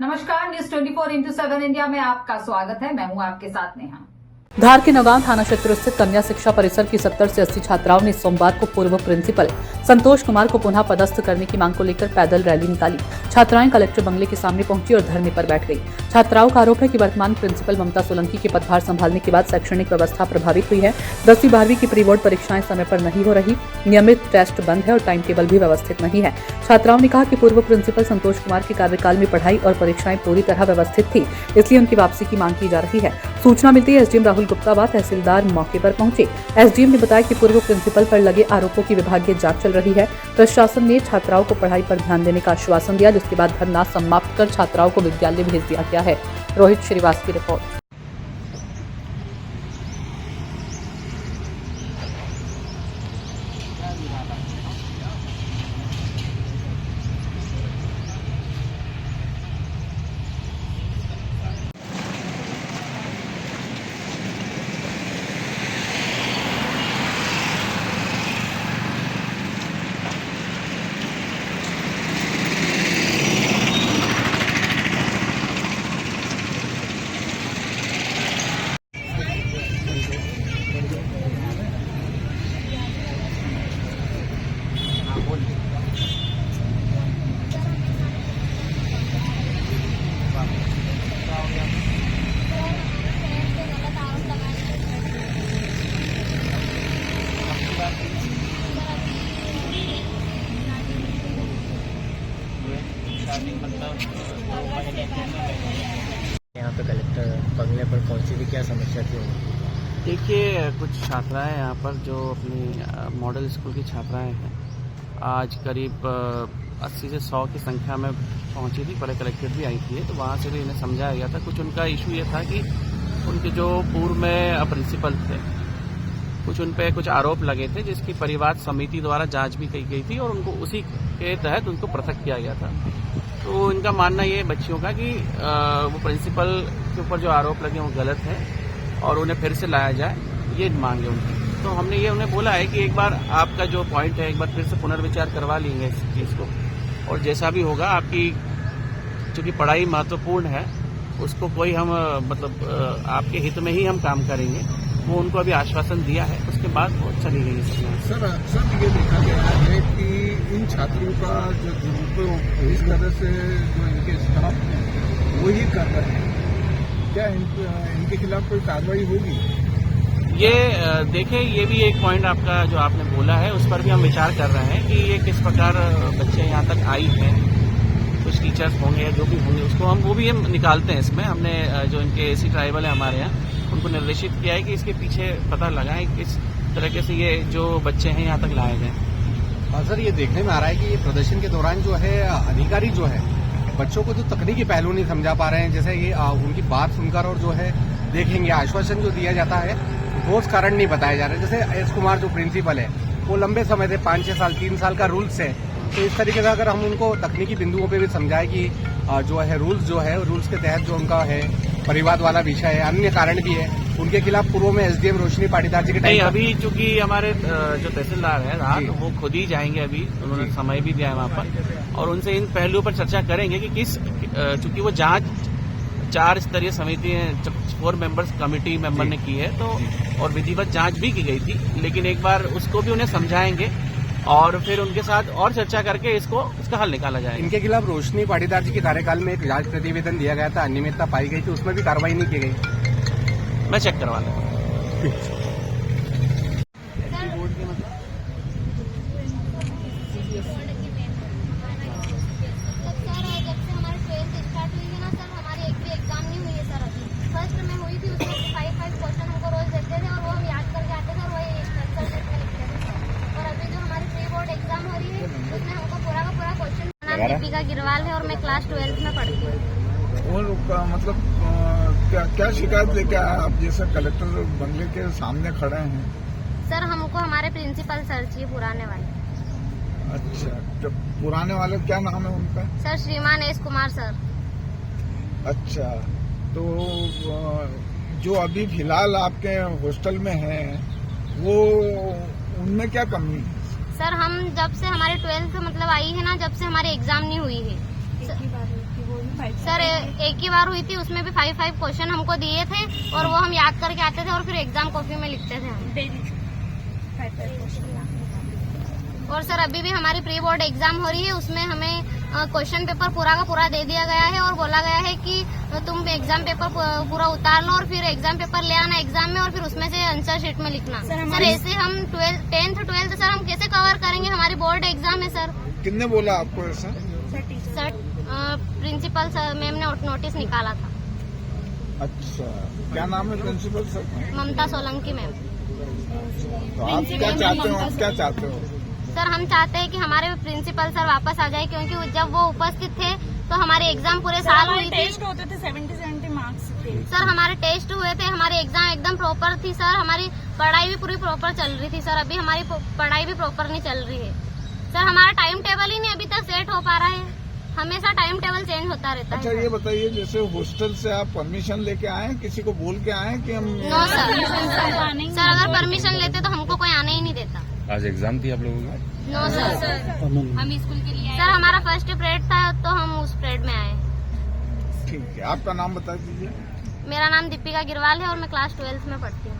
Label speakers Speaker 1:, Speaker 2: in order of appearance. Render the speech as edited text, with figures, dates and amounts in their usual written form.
Speaker 1: नमस्कार, news 24x7 India में आपका स्वागत है। मैं हूं आपके साथ नेहा।
Speaker 2: धार के नौगांव थाना क्षेत्र स्थित कन्या शिक्षा परिसर की 70 से 80 छात्राओं ने सोमवार को पूर्व प्रिंसिपल संतोष कुमार को पुनः पदस्थ करने की मांग को लेकर पैदल रैली निकाली। छात्राएं कलेक्टर बंगले के सामने पहुंची और धरने पर बैठ गई। छात्राओं का आरोप है कि वर्तमान प्रिंसिपल ममता सोलंकी के पदभार संभालने के बाद शैक्षणिक व्यवस्था प्रभावित हुई है। 10वीं 12वीं की प्री बोर्ड परीक्षाएं समय पर नहीं हो रही, नियमित टेस्ट बंद है और टाइम टेबल भी व्यवस्थित नहीं है। छात्राओं ने कहा कि पूर्व प्रिंसिपल संतोष कुमार के कार्यकाल में पढ़ाई और परीक्षाएं पूरी तरह व्यवस्थित थी, इसलिए उनकी वापसी की मांग की जा रही है। सूचना मिलती है एसडीएम राहुल गुप्ता व तहसीलदार मौके पर पहुंचे। एसडीएम ने बताया कि पूर्व प्रिंसिपल पर लगे आरोपों की विभागीय जांच चल रही है। प्रशासन ने छात्राओं को पढ़ाई पर ध्यान देने का आश्वासन दिया, जिसके बाद धरना समाप्त कर छात्राओं को विद्यालय भेज दिया गया है। रोहित श्रीवास्तव की रिपोर्ट।
Speaker 3: यहाँ पे कलेक्टर बंगले पर पहुंची थी, क्या समस्या थी?
Speaker 4: देखिए, कुछ छात्राएं यहाँ पर जो अपनी मॉडल स्कूल की छात्राएं हैं, आज करीब 80 से 100 की संख्या में पहुंची थी। पहले कलेक्ट्रेट भी आई थी, तो वहाँ से भी इन्हें समझाया गया था। कुछ उनका इशू ये था कि उनके जो पूर्व में प्रिंसिपल थे, कुछ उन पे कुछ आरोप लगे थे, जिसकी परिवार समिति द्वारा जांच भी की गई थी और उनको उसी के तहत उनको पृथक किया गया था। तो इनका मानना ये बच्चियों का कि वो प्रिंसिपल के ऊपर जो आरोप लगे वो गलत है और उन्हें फिर से लाया जाए, ये मांग है उनकी। तो हमने ये उन्हें बोला है कि एक बार आपका जो पॉइंट है, एक बार फिर से पुनर्विचार करवा लेंगे इस चीज़ को, और जैसा भी होगा आपकी चूँकि पढ़ाई महत्वपूर्ण है, उसको कोई हम आपके हित में ही हम काम करेंगे, वो उनको अभी आश्वासन दिया है। उसके बाद वो चली गई
Speaker 5: सर ये देखा गया है कि इन छात्रों का जो दुरुपयोग इस तरह से जो इनके स्टाफ हैं वो ही कर रहे हैं, क्या इनके खिलाफ कोई कार्रवाई होगी?
Speaker 4: ये देखिए, ये भी एक पॉइंट आपका जो आपने बोला है, उस पर भी हम विचार कर रहे हैं कि ये किस प्रकार बच्चे यहाँ तक आई हैं। कुछ टीचर्स होंगे या जो भी होंगे, उसको हम निकालते हैं इसमें। हमने जो इनके एसी ट्राइबल है हमारे यहाँ, उनको निर्देशित किया है कि इसके पीछे पता लगाएं किस तरीके से ये जो बच्चे हैं यहाँ तक लाए गए।
Speaker 6: सर, ये देखने में आ रहा है कि ये प्रदर्शन के दौरान जो है अधिकारी जो है बच्चों को जो तकनीकी पहलू नहीं समझा पा रहे हैं। जैसे ये उनकी बात सुनकर और जो है देखेंगे, आश्वासन जो दिया जाता है ठोस कारण नहीं बताया जा रहा है। जैसे एस कुमार जो प्रिंसिपल है, वो लंबे समय से 5-6 साल 3 साल का रूल्स है, तो इस तरीके से अगर हम उनको तकनीकी बिंदुओं पे भी समझाएं कि जो है रूल्स के तहत जो उनका है परिवाद वाला विषय है, अन्य कारण भी है, उनके खिलाफ पूर्व में एसडीएम रोशनी पाटीदार जी के
Speaker 4: नहीं, अभी चूंकि हमारे जो तहसीलदार है रात, वो खुद ही जाएंगे। अभी उन्होंने समय भी दिया है वहाँ पर, और उनसे इन पहलुओं पर चर्चा करेंगे कि चूंकि वो जांच 4 स्तरीय समिति 4 मेंबर्स कमेटी मेंबर ने की है, तो और विधिवत जांच भी की गई थी, लेकिन एक बार उसको भी उन्हें समझाएंगे और फिर उनके साथ और चर्चा करके इसका हल निकाला जाएगा।
Speaker 6: इनके खिलाफ रोशनी पाटीदार जी के कार्यकाल में एक जांच प्रतिवेदन दिया गया था, अनियमितता पाई गई थी, उसमें भी कार्रवाई नहीं की गई।
Speaker 4: मैं चेक करवा लूँगा।
Speaker 7: दीपिका गिरवाल है और मैं क्लास 12th में पढ़ती हूँ।
Speaker 5: और मतलब क्या शिकायत लेके आए आप? जैसे कलेक्टर बंगले के सामने खड़े हैं।
Speaker 7: सर, हमको हमारे प्रिंसिपल सर चाहिए, पुराने वाले।
Speaker 5: अच्छा, तो पुराने वाले क्या नाम है उनका?
Speaker 7: सर, श्रीमान एस कुमार सर।
Speaker 5: अच्छा, तो जो अभी फिलहाल आपके हॉस्टल में है, वो उनमें क्या कमी है?
Speaker 7: सर, हम जब से हमारे 12th मतलब आई है ना, जब से हमारी एग्जाम नहीं हुई है सर एक ही बार हुई थी, उसमें भी 5 क्वेश्चन हमको दिए थे और वो हम याद करके आते थे और फिर एग्जाम कॉपी में लिखते थे हम। और सर अभी भी हमारी प्री बोर्ड एग्जाम हो रही है, उसमें हमें क्वेश्चन पेपर पूरा का पूरा दे दिया गया है और बोला गया है कि तुम एग्जाम पेपर पूरा उतार लो और फिर एग्जाम पेपर ले आना एग्जाम में और फिर उसमें से आंसर शीट में लिखना। सर ऐसे हम 10th 12th सर हम कैसे कवर करेंगे, हमारी बोर्ड एग्जाम है सर।
Speaker 5: किसने बोला आपको ऐसा?
Speaker 7: सर प्रिंसिपल सर मैम ने नोटिस निकाला था।
Speaker 5: अच्छा, क्या नाम है प्रिंसिपल सर?
Speaker 7: ममता सोलंकी मैम।
Speaker 5: तो आप क्या चाहते हो? आप क्या चाहते हो?
Speaker 7: सर हम चाहते हैं कि हमारे प्रिंसिपल सर वापस आ जाए, क्योंकि जब वो उपस्थित थे तो हमारे एग्जाम पूरे साल हुई थी।
Speaker 8: टेस्ट होते थे 70 मार्क्स थे।
Speaker 7: सर हमारे टेस्ट हुए थे, हमारे एग्जाम एकदम प्रॉपर थी सर, हमारी पढ़ाई भी पूरी प्रॉपर चल रही थी सर। अभी हमारी पढ़ाई भी प्रॉपर नहीं चल रही है सर, हमारा टाइम टेबल ही नहीं अभी तक सेट हो पा रहा है, हमेशा टाइम टेबल चेंज होता रहता है।
Speaker 5: अच्छा ये बताइए, जैसे हॉस्टल से आप परमिशन लेके आए, किसी को बोल के आए कि हम?
Speaker 7: नो सर अगर परमिशन लेते तो हमको कोई आने ही नहीं देता।
Speaker 9: आज एग्जाम थी आप लोगों का?
Speaker 7: नो सर हम स्कूल के लिए सर, हमारा फर्स्ट पीरियड था तो हम उस पीरियड में आए।
Speaker 5: ठीक है, आपका नाम बता दीजिए।
Speaker 7: मेरा नाम दीपिका गिरवाल है और मैं क्लास 12th में पढ़ती हूँ।